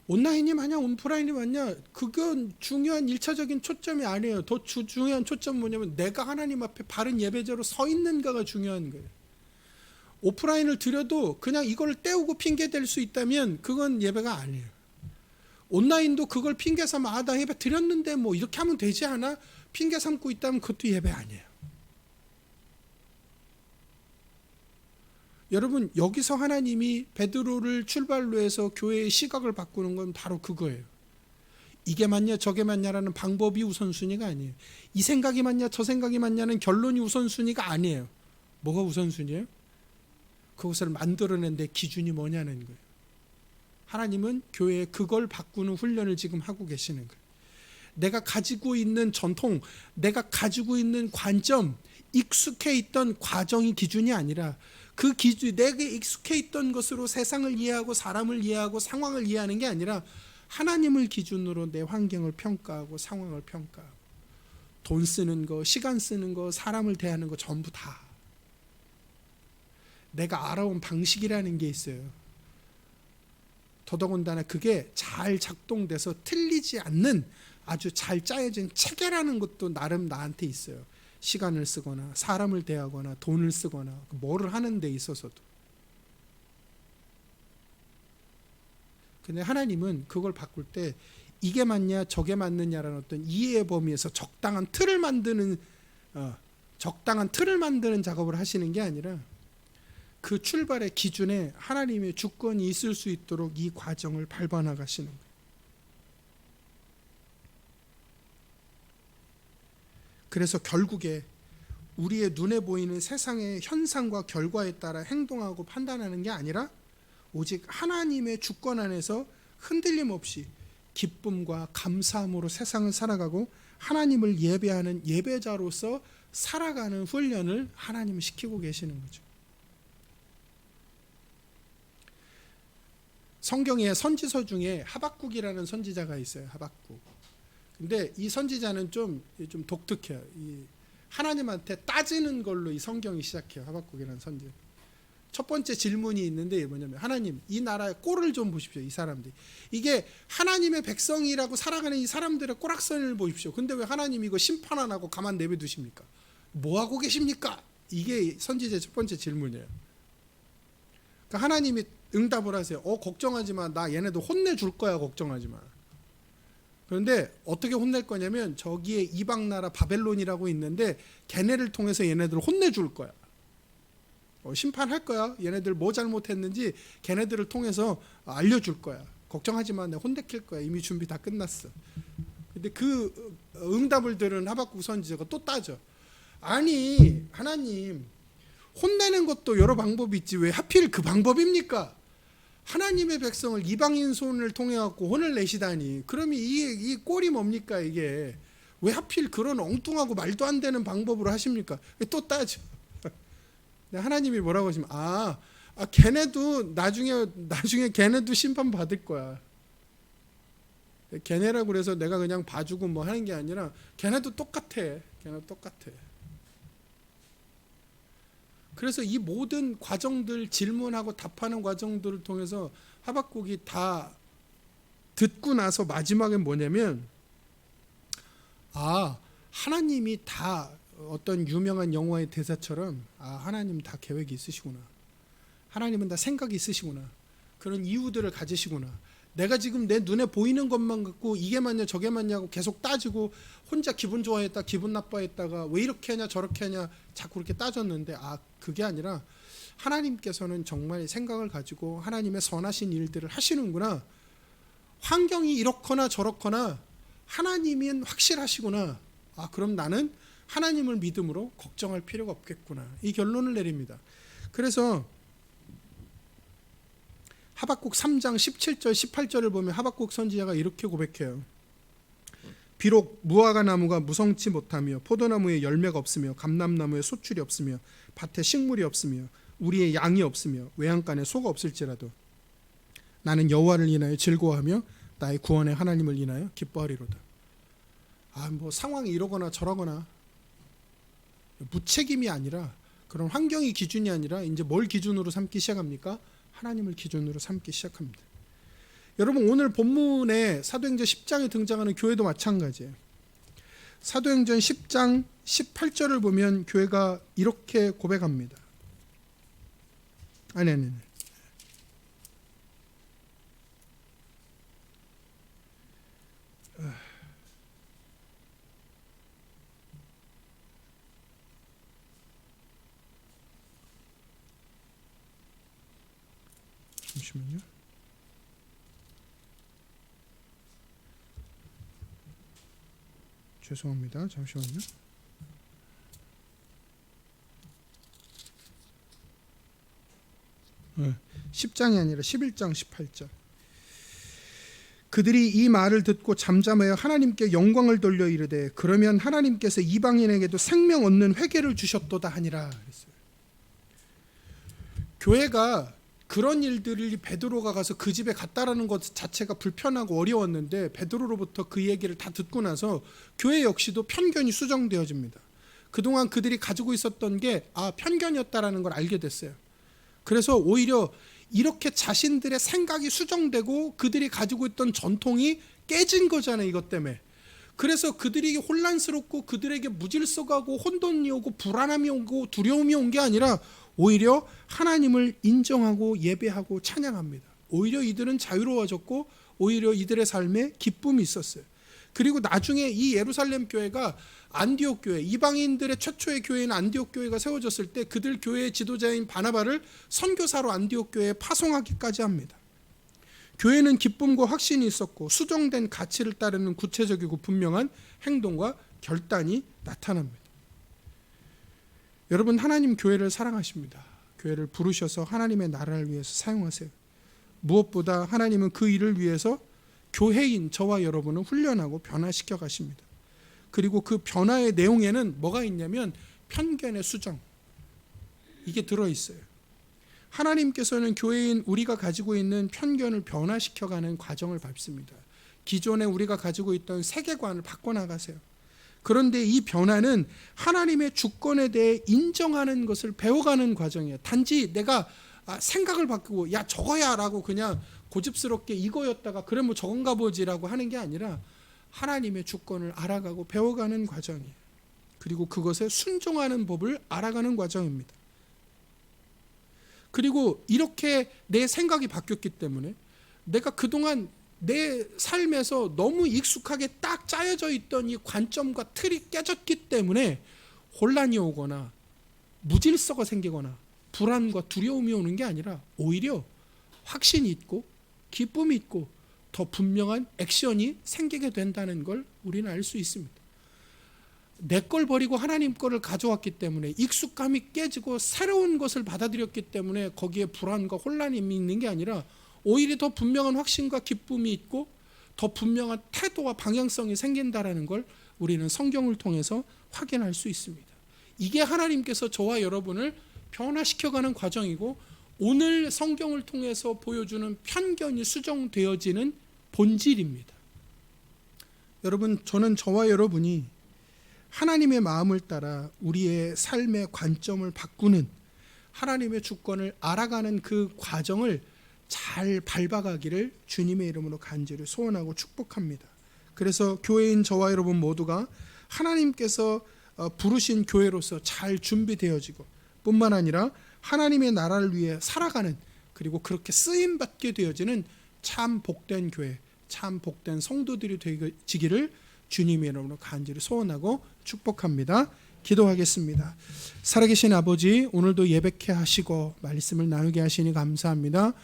온라인이 맞냐 오프라인이 맞냐, 그건 중요한 1차적인 초점이 아니에요. 더 중요한 초점은 뭐냐면 내가 하나님 앞에 바른 예배자로 서 있는가가 중요한 거예요. 오프라인을 드려도 그냥 이걸 때우고 핑계 댈 수 있다면 그건 예배가 아니에요. 온라인도 그걸 핑계 삼아 나 예배 드렸는데 뭐 이렇게 하면 되지 않아? 핑계 삼고 있다면 그것도 예배 아니에요. 여러분, 여기서 하나님이 베드로를 출발로 해서 교회의 시각을 바꾸는 건 바로 그거예요. 이게 맞냐 저게 맞냐라는 방법이 우선순위가 아니에요. 이 생각이 맞냐 저 생각이 맞냐는 결론이 우선순위가 아니에요. 뭐가 우선순위예요? 그것을 만들어낸 데 기준이 뭐냐는 거예요. 하나님은 교회에 그걸 바꾸는 훈련을 지금 하고 계시는 거예요. 내가 가지고 있는 전통, 내가 가지고 있는 관점, 익숙해 있던 과정이 기준이 아니라 그 기준, 내게 익숙해 있던 것으로 세상을 이해하고 사람을 이해하고 상황을 이해하는 게 아니라 하나님을 기준으로 내 환경을 평가하고 상황을 평가하고 돈 쓰는 거, 시간 쓰는 거, 사람을 대하는 거 전부 다 내가 알아온 방식이라는 게 있어요. 더더군다나 그게 잘 작동돼서 틀리지 않는 아주 잘 짜여진 체계라는 것도 나름 나한테 있어요. 시간을 쓰거나 사람을 대하거나 돈을 쓰거나 뭐를 하는 데 있어서도. 근데 하나님은 그걸 바꿀 때 이게 맞냐 저게 맞느냐라는 어떤 이해의 범위에서 적당한 틀을 만드는 작업을 하시는 게 아니라 그 출발의 기준에 하나님의 주권이 있을 수 있도록 이 과정을 밟아 나가시는 거예요. 그래서 결국에 우리의 눈에 보이는 세상의 현상과 결과에 따라 행동하고 판단하는 게 아니라 오직 하나님의 주권 안에서 흔들림 없이 기쁨과 감사함으로 세상을 살아가고 하나님을 예배하는 예배자로서 살아가는 훈련을 하나님은 시키고 계시는 거죠. 성경의 선지서 중에 하박국이라는 선지자가 있어요. 하박국. 근데 이 선지자는 좀 독특해요. 하나님한테 따지는 걸로 이 성경이 시작해요. 하박국이라는 선지자. 첫 번째 질문이 있는데 뭐냐면, 하나님, 이 나라의 꼴을 좀 보십시오. 이 사람들이. 이게 하나님의 백성이라고 살아가는 이 사람들의 꼬락선을 보십시오. 근데 왜 하나님 이거 심판 안 하고 가만 내버두십니까? 뭐 하고 계십니까? 이게 선지자의 첫 번째 질문이에요. 그러니까 하나님이 응답을 하세요. 걱정하지 마. 나 얘네들 혼내줄 거야. 걱정하지 마. 그런데 어떻게 혼낼 거냐면 저기에 이방 나라 바벨론이라고 있는데 걔네를 통해서 얘네들을 혼내줄 거야. 심판할 거야. 얘네들 뭐 잘못했는지 걔네들을 통해서 알려줄 거야. 걱정하지 마. 내가 혼내킬 거야. 이미 준비 다 끝났어. 근데 그 응답을 들은 하박국 선지자가 또 따져. 아니 하나님, 혼내는 것도 여러 방법이 있지 왜 하필 그 방법입니까? 하나님의 백성을 이방인 손을 통해 갖고 혼을 내시다니. 그러면 이 꼴이 뭡니까? 이게 왜 하필 그런 엉뚱하고 말도 안 되는 방법으로 하십니까? 또 따져. 하나님이 뭐라고 하시면 걔네도 나중에 걔네도 심판 받을 거야. 걔네라고 그래서 내가 그냥 봐주고 뭐 하는 게 아니라 걔네도 똑같아. 걔네도 똑같아. 그래서 이 모든 과정들, 질문하고 답하는 과정들을 통해서 하박국이 다 듣고 나서 마지막엔 뭐냐면, 하나님이 다 어떤 유명한 영화의 대사처럼 하나님 다 계획이 있으시구나. 하나님은 다 생각이 있으시구나. 그런 이유들을 가지시구나. 내가 지금 내 눈에 보이는 것만 갖고 이게 맞냐 저게 맞냐고 계속 따지고 혼자 기분 좋아했다 기분 나빠했다가 왜 이렇게 하냐 저렇게 하냐 자꾸 그렇게 따졌는데 그게 아니라 하나님께서는 정말 생각을 가지고 하나님의 선하신 일들을 하시는구나. 환경이 이렇거나 저렇거나 하나님은 확실하시구나. 그럼 나는 하나님을 믿음으로 걱정할 필요가 없겠구나. 이 결론을 내립니다. 그래서 하박국 3장 17절 18절을 보면 하박국 선지자가 이렇게 고백해요. 비록 무화과 나무가 무성치 못하며 포도나무에 열매가 없으며 감람나무에 소출이 없으며 밭에 식물이 없으며 우리의 양이 없으며 외양간에 소가 없을지라도 나는 여호와를 인하여 즐거워하며 나의 구원의 하나님을 인하여 기뻐하리로다. 뭐 상황이 이러거나 저러거나 무책임이 아니라 그런 환경이 기준이 아니라 이제 뭘 기준으로 삼기 시작합니까? 하나님을 기준으로 삼기 시작합니다. 여러분 오늘 본문에 사도행전 10장에 등장하는 교회도 마찬가지예요. 사도행전 10장 18절을 보면 교회가 이렇게 고백합니다. 아니. 잠시만요. 죄송합니다. 잠시만요. 10장이 아니라 11장 18절. 그들이 이 말을 듣고 잠잠하여 하나님께 영광을 돌려 이르되 그러면 하나님께서 이방인에게도 생명 얻는 회개를 주셨도다 하니라 그랬어요. 교회가 그런 일들을 베드로가 가서 그 집에 갔다라는 것 자체가 불편하고 어려웠는데 베드로로부터 그 얘기를 다 듣고 나서 교회 역시도 편견이 수정되어집니다. 그동안 그들이 가지고 있었던 게 편견이었다라는 걸 알게 됐어요. 그래서 오히려 이렇게 자신들의 생각이 수정되고 그들이 가지고 있던 전통이 깨진 거잖아요. 이것 때문에. 그래서 그들에게 혼란스럽고 그들에게 무질서가고 혼돈이 오고 불안함이 오고 두려움이 온 게 아니라 오히려 하나님을 인정하고 예배하고 찬양합니다. 오히려 이들은 자유로워졌고 오히려 이들의 삶에 기쁨이 있었어요. 그리고 나중에 이 예루살렘 교회가 안디옥 교회, 이방인들의 최초의 교회인 안디옥 교회가 세워졌을 때 그들 교회의 지도자인 바나바를 선교사로 안디옥 교회에 파송하기까지 합니다. 교회는 기쁨과 확신이 있었고 수정된 가치를 따르는 구체적이고 분명한 행동과 결단이 나타납니다. 여러분 하나님 교회를 사랑하십니다. 교회를 부르셔서 하나님의 나라를 위해서 사용하세요. 무엇보다 하나님은 그 일을 위해서 교회인 저와 여러분을 훈련하고 변화시켜 가십니다. 그리고 그 변화의 내용에는 뭐가 있냐면 편견의 수정, 이게 들어있어요. 하나님께서는 교회인 우리가 가지고 있는 편견을 변화시켜가는 과정을 밟습니다. 기존에 우리가 가지고 있던 세계관을 바꿔나가세요. 그런데 이 변화는 하나님의 주권에 대해 인정하는 것을 배워가는 과정이에요. 단지 내가 생각을 바꾸고 저거야 라고 그냥 고집스럽게 이거였다가 그래 뭐 저건가 보지라고 하는 게 아니라 하나님의 주권을 알아가고 배워가는 과정이에요. 그리고 그것에 순종하는 법을 알아가는 과정입니다. 그리고 이렇게 내 생각이 바뀌었기 때문에 내가 그동안 내 삶에서 너무 익숙하게 딱 짜여져 있던 이 관점과 틀이 깨졌기 때문에 혼란이 오거나 무질서가 생기거나 불안과 두려움이 오는 게 아니라 오히려 확신이 있고 기쁨이 있고 더 분명한 액션이 생기게 된다는 걸 우리는 알 수 있습니다. 내 걸 버리고 하나님 거를 가져왔기 때문에 익숙감이 깨지고 새로운 것을 받아들였기 때문에 거기에 불안과 혼란이 있는 게 아니라 오히려 더 분명한 확신과 기쁨이 있고 더 분명한 태도와 방향성이 생긴다라는 걸 우리는 성경을 통해서 확인할 수 있습니다. 이게 하나님께서 저와 여러분을 변화시켜가는 과정이고 오늘 성경을 통해서 보여주는 편견이 수정되어지는 본질입니다. 여러분, 저는 저와 여러분이 하나님의 마음을 따라 우리의 삶의 관점을 바꾸는, 하나님의 주권을 알아가는 그 과정을 잘 밟아가기를 주님의 이름으로 간절히 소원하고 축복합니다. 그래서 교회인 저와 여러분 모두가 하나님께서 부르신 교회로서 잘 준비되어지고, 뿐만 아니라 하나님의 나라를 위해 살아가는, 그리고 그렇게 쓰임받게 되어지는 참 복된 교회, 참 복된 성도들이 되기를 주님의 이름으로 간절히 소원하고 축복합니다. 기도하겠습니다. 살아계신 아버지, 오늘도 예배케 하시고 말씀을 나누게 하시니 감사합니다.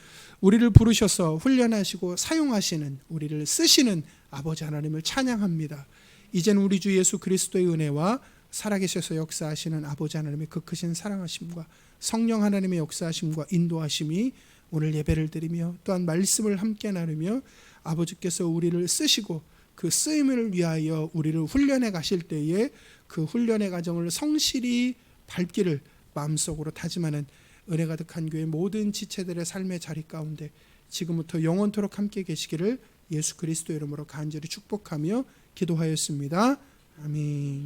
우리를 부르셔서 훈련하시고 사용하시는, 우리를 쓰시는 아버지 하나님을 찬양합니다. 이젠 우리 주 예수 그리스도의 은혜와 살아계셔서 역사하시는 아버지 하나님의 그 크신 사랑하심과 성령 하나님의 역사하심과 인도하심이 오늘 예배를 드리며 또한 말씀을 함께 나누며 아버지께서 우리를 쓰시고 그 쓰임을 위하여 우리를 훈련해 가실 때에 그 훈련의 과정을 성실히 밟기를 마음속으로 다짐하는 은혜 가득한 교회 모든 지체들의 삶의 자리 가운데 지금부터 영원토록 함께 계시기를 예수 그리스도 이름으로 간절히 축복하며 기도하였습니다. 아멘.